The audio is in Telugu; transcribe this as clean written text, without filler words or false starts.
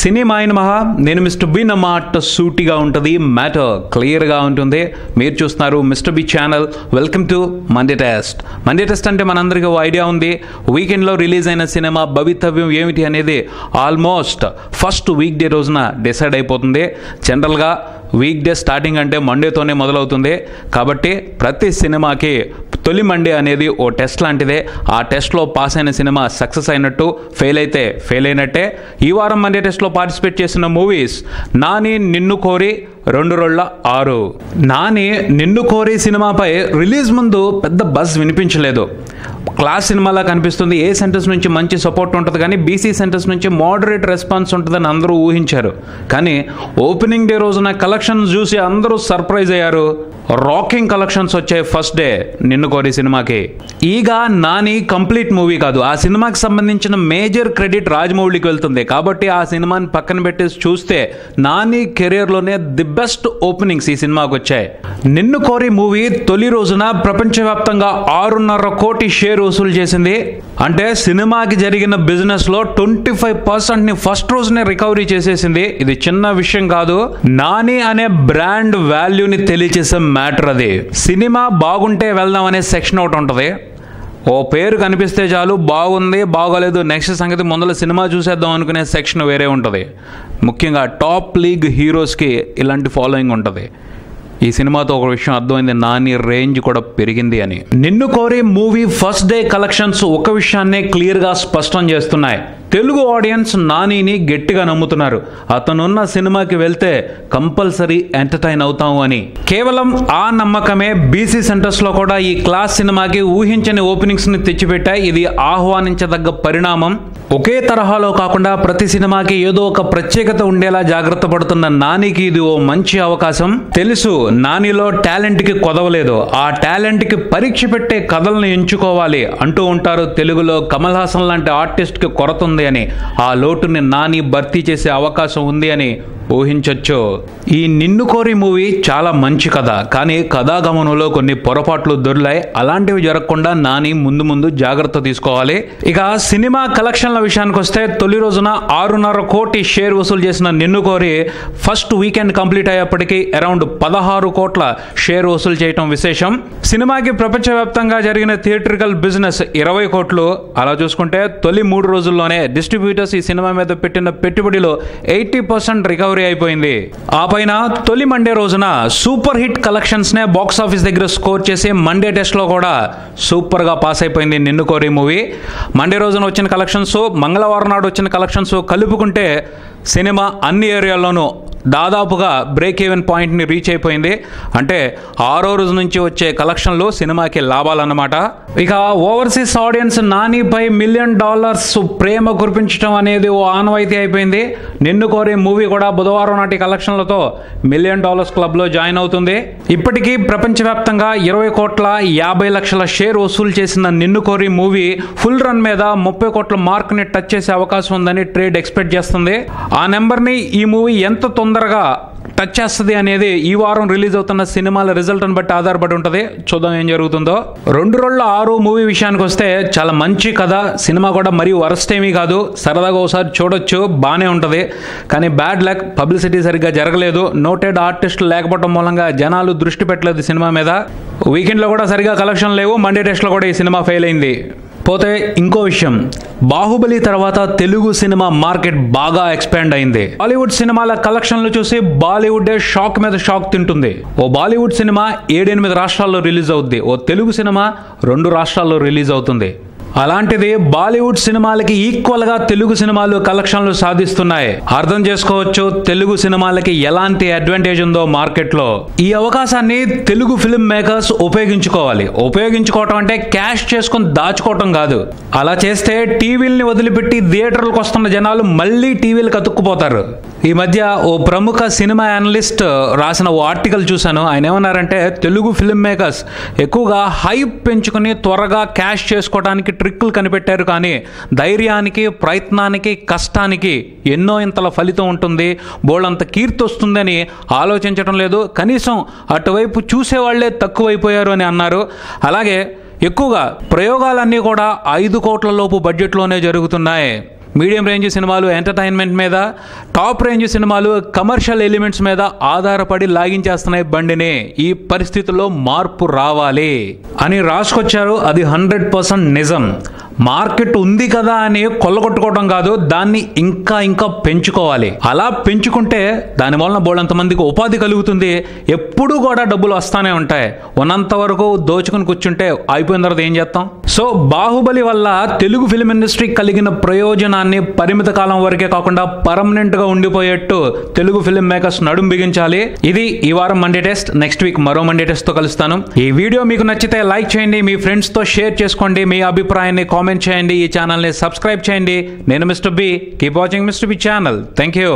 సినిమా అయిన మహా నేను మిస్టర్ బి నా మాట సూటిగా ఉంటుంది, మ్యాటర్ క్లియర్గా ఉంటుంది. మీరు చూస్తున్నారు mister B channel. Welcome to Monday test. Monday test అంటే మనందరికీ ఓ ఐడియా ఉంది. వీకెండ్లో రిలీజ్ అయిన సినిమా భవితవ్యం ఏమిటి అనేది ఆల్మోస్ట్ ఫస్ట్ వీక్ డే రోజున డిసైడ్ అయిపోతుంది. జనరల్గా వీక్ డే స్టార్టింగ్ అంటే మండేతోనే మొదలవుతుంది. కాబట్టి ప్రతి సినిమాకి తొలి మండే అనేది ఓ టెస్ట్ లాంటిదే. ఆ టెస్ట్లో పాస్ అయిన సినిమా సక్సెస్ అయినట్టు, ఫెయిల్ అయితే ఫెయిల్ అయినట్టే. ఈ వారం మండే టెస్ట్లో పార్టిసిపేట్ చేసిన మూవీస్ నాని నిన్ను కోరి 2/6. నాని నిన్ను కోరి సినిమాపై రిలీజ్ ముందు పెద్ద బజ్ వినిపించలేదు. క్లాస్ సినిమాలా కనిపిస్తుంది. ఏ సెంటర్స్ నుంచి మంచి సపోర్ట్ ఉంటుంది కానీ బీసీ సెంటర్స్ నుంచి మోడరేట్ రెస్పాన్స్ ఉంటుందని అందరూ ఊహించారు. కానీ ఓపెనింగ్ డే రోజున కలెక్షన్స్ చూసి అందరూ సర్ప్రైజ్ అయ్యారు. రాకింగ్ కలెక్షన్స్ వచ్చాయి ఫస్ట్ డే నిన్ను కోరి సినిమాకి. ఈగా నాని కంప్లీట్ మూవీ కాదు, ఆ సినిమాకి సంబంధించిన మేజర్ క్రెడిట్ రాజమౌళికి వెళ్తుంది. కాబట్టి ఆ సినిమాని పక్కన పెట్టేసి చూస్తే నాని కెరియర్లోనే ది బెస్ట్ ఓపెనింగ్స్ ఈ సినిమాకి వచ్చాయి. నిన్ను కోరి మూవీ తొలి రోజున ప్రపంచవ్యాప్తంగా 6.5 కోటి షేర్ వసూలు చేసింది. అంటే సినిమాకి జరిగిన బిజినెస్లో 25% ఫస్ట్ రోజునే రికవరీ చేసేసింది. ఇది చిన్న విషయం కాదు. నాని అనే బ్రాండ్ వాల్యూని తెలియచేసే మ్యాటర్ అది. సినిమా బాగుంటే వెళ్దాం అనే సెక్షన్ ఒకటి ఉంటుంది. ఓ పేరు కనిపిస్తే చాలు బాగుంది బాగోలేదు నెక్స్ట్ సంగతి ముందర సినిమా చూసేద్దాం అనుకునే సెక్షన్ వేరే ఉంటుంది. ముఖ్యంగా టాప్ లీగ్ హీరోస్కి ఇలాంటి ఫాలోయింగ్ ఉంటుంది. ఈ సినిమాతో ఒక విషయం అర్థమైంది, నాని రేంజ్ కూడా పెరిగింది అని. నిన్ను కోరి మూవీ ఫస్ట్ డే కలెక్షన్స్ ఒక విషయాన్నే క్లియర్గా స్పష్టం చేస్తున్నాయి. తెలుగు ఆడియన్స్ నానిని గట్టిగా నమ్ముతున్నారు. అతనున్న సినిమాకి వెళ్తే కంపల్సరీ ఎంటర్టైన్ అవుతాము అని. కేవలం ఆ నమ్మకమే బీసీ సెంటర్స్లో కూడా ఈ క్లాస్ సినిమాకి ఊహించని ఓపెనింగ్స్ని తెచ్చిపెట్టాయి. ఇది ఆహ్వానించదగ్గ పరిణామం. ఒకే తరహాలో కాకుండా ప్రతి సినిమాకి ఏదో ఒక ప్రత్యేకత ఉండేలా జాగ్రత్త పడుతున్న నానికి ఇది ఓ మంచి అవకాశం. తెలుసు నానిలో టాలెంట్కి కొదవలేదు, ఆ టాలెంట్కి పరీక్ష పెట్టే కథలను ఎంచుకోవాలి అంటూ ఉంటారు. తెలుగులో కమల్ హాసన్ లాంటి ఆర్టిస్ట్కి కొరత ఉంది అని, ఆ లోటుని నాని భర్తీ చేసే అవకాశం ఉంది అని ఊహించొచ్చు. ఈ నిన్ను కోరి మూవీ చాలా మంచి కథ, కానీ కథాగమనంలో కొన్ని పొరపాట్లు దొర్లాయి. అలాంటివి జరగకుండా నాని ముందు జాగ్రత్త తీసుకోవాలి. ఇక సినిమా కలెక్షన్ల విషయానికి వస్తే తొలి రోజున 6.5 కోటి షేర్ వసూలు చేసిన నిన్ను కోరి ఫస్ట్ వీకెండ్ కంప్లీట్ అయ్యేప్పటికీ అరౌండ్ 16 కోట్ల షేర్ వసూలు చేయటం విశేషం. సినిమాకి ప్రపంచవ్యాప్తంగా జరిగిన థియేట్రికల్ బిజినెస్ 20 కోట్లు. అలా చూసుకుంటే తొలి 3 రోజుల్లోనే డిస్ట్రిబ్యూటర్స్ ఈ సినిమా మీద పెట్టిన పెట్టుబడిలో 80% రికవరీ అయిపోయింది. ఆ పైన తొలి మండే రోజున సూపర్ హిట్ కలెక్షన్స్ నే బాక్స్ ఆఫీస్ దగ్గర స్కోర్ చేసి మండే టెస్ట్ లో కూడా సూపర్ గా పాస్ అయిపోయింది నిన్ను కోరి మూవీ. మండే రోజున వచ్చిన కలెక్షన్స్, మంగళవారం నాడు వచ్చిన కలెక్షన్స్ కలుపుకుంటే సినిమా అన్ని ఏరియాల్లోనూ దాదాపుగా బ్రేక్ ఈవెన్ పాయింట్ని రీచ్ అయిపోయింది. అంటే 6వ రోజు నుంచి వచ్చే కలెక్షన్లు సినిమాకి లాభాలన్నమాట. ఇక ఓవర్సీస్ ఆడియన్స్ నానిపై $1 మిలియన్ ప్రేమ కురిపించడం అనేది ఓ ఆనవాయితీ అయిపోయింది. నిన్ను కోరి మూవీ కూడా బుధవారం నాటి కలెక్షన్లతో $1 మిలియన్ క్లబ్లో జాయిన్ అవుతుంది. ఇప్పటికీ ప్రపంచవ్యాప్తంగా 20.50 కోట్ల షేర్ వసూలు చేసిన నిన్ను కోరి మూవీ ఫుల్ రన్ మీద 30 కోట్ల మార్క్ని టచ్ చేసే అవకాశం ఉందని ట్రేడ్ ఎక్స్పెక్ట్ చేస్తుంది. ఆ నెంబర్ని ఈ మూవీ ఎంత తొందరగా టచ్ చేస్తుంది అనేది ఈ వారం రిలీజ్ అవుతున్న సినిమాల రిజల్ట్ని బట్టి ఆధారపడి ఉంటుంది. చూద్దాం ఏం జరుగుతుందో. 2/6 మూవీ విషయానికి వస్తే చాలా మంచి కథ. సినిమా కూడా మరీ వరస్ట్ ఏమీ కాదు, సరదాగా ఒకసారి చూడొచ్చు, బాగానే ఉంటుంది. కానీ బ్యాడ్ లక్, పబ్లిసిటీ సరిగ్గా జరగలేదు. నోటెడ్ ఆర్టిస్టులు లేకపోవడం మూలంగా జనాలు దృష్టి పెట్టలేదు సినిమా మీద. వీకెండ్లో కూడా సరిగా కలెక్షన్ లేవు. మండే టెస్ట్లో కూడా ఈ సినిమా ఫెయిల్ అయింది. పోతే ఇంకో విషయం, బాహుబలి తర్వాత తెలుగు సినిమా మార్కెట్ బాగా ఎక్స్పాండ్ అయింది. బాలీవుడ్ సినిమాల కలెక్షన్లు చూసి బాలీవుడ్ షాక్ మీద షాక్ తింటుంది. ఓ బాలీవుడ్ సినిమా 7-8 రాష్ట్రాల్లో రిలీజ్ అవుద్ది, ఓ తెలుగు సినిమా 2 రాష్ట్రాల్లో రిలీజ్ అవుతుంది. అలాంటిది బాలీవుడ్ సినిమాలకి ఈక్వల్ గా తెలుగు సినిమాలు కలెక్షన్లు సాధిస్తున్నాయి. అర్థం చేసుకోవచ్చు తెలుగు సినిమాలకి ఎలాంటి అడ్వాంటేజ్ ఉందో మార్కెట్లో. ఈ అవకాశాన్ని తెలుగు ఫిల్మ్ మేకర్స్ ఉపయోగించుకోవాలి. ఉపయోగించుకోవటం అంటే క్యాష్ చేసుకుని దాచుకోవటం కాదు. అలా చేస్తే టీవీల్ని వదిలిపెట్టి థియేటర్లకు వస్తున్న జనాలు మళ్ళీ టీవీలకు అతుక్కుపోతారు. ఈ మధ్య ఓ ప్రముఖ సినిమా అనలిస్ట్ రాసిన ఓ ఆర్టికల్ చూశాను. ఆయన ఏమన్నారంటే తెలుగు ఫిల్మ్ మేకర్స్ ఎక్కువగా హైప్ పెంచుకుని త్వరగా క్యాష్ చేసుకోవడానికి ట్రిక్కులు కనిపెట్టారు. కానీ ధైర్యానికి, ప్రయత్నానికి, కష్టానికి ఎన్నో ఇంతల ఫలితం ఉంటుంది, బోళ్ళంత కీర్తి వస్తుందని ఆలోచించడం లేదు. కనీసం అటువైపు చూసేవాళ్లే తక్కువైపోయారు అని అన్నారు. అలాగే ఎక్కువగా ప్రయోగాలన్నీ కూడా 5 కోట్ల లోపు బడ్జెట్లోనే జరుగుతున్నాయి. మీడియం రేంజ్ సినిమాలు ఎంటర్టైన్మెంట్ మీద, టాప్ రేంజ్ సినిమాలు కమర్షియల్ ఎలిమెంట్స్ మీద ఆధారపడి లాగించేస్తున్నాయి బండిని. ఈ పరిస్థితుల్లో మార్పు రావాలి అని రాసుకొచ్చారు. అది 100% నిజం. మార్కెట్ ఉంది కదా అని కొల్లగొట్టుకోవడం కాదు, దాన్ని ఇంకా ఇంకా పెంచుకోవాలి. అలా పెంచుకుంటే దాని వలన బోళ్ళంత మందికి ఉపాధి కలుగుతుంది. ఎప్పుడు కూడా డబ్బులు వస్తానే ఉంటాయి. ఉన్నంత వరకు దోచుకుని కూర్చుంటే అయిపోయిన తర్వాత ఏం చేస్తాం? సో బాహుబలి వల్ల తెలుగు ఫిల్మ్ ఇండస్ట్రీ కలిగిన ప్రయోజనాన్ని పరిమిత కాలం వరకే కాకుండా పర్మనెంట్ గా ఉండిపోయేట్టు తెలుగు ఫిల్మ్ మేకర్స్ నడుం బిగించాలి. ఇది ఈ వారం మండే టెస్ట్. నెక్స్ట్ వీక్ మరో మండే టెస్ట్ తో కలుస్తాను. ఈ వీడియో మీకు నచ్చితే లైక్ చేయండి, మీ ఫ్రెండ్స్ తో షేర్ చేసుకోండి, మీ అభిప్రాయాన్ని కామెంట్ చేయండి, ఈ ఛానల్ని సబ్స్క్రైబ్ చేయండి. నేను mister B. Keep watching mister B channel. Thank you.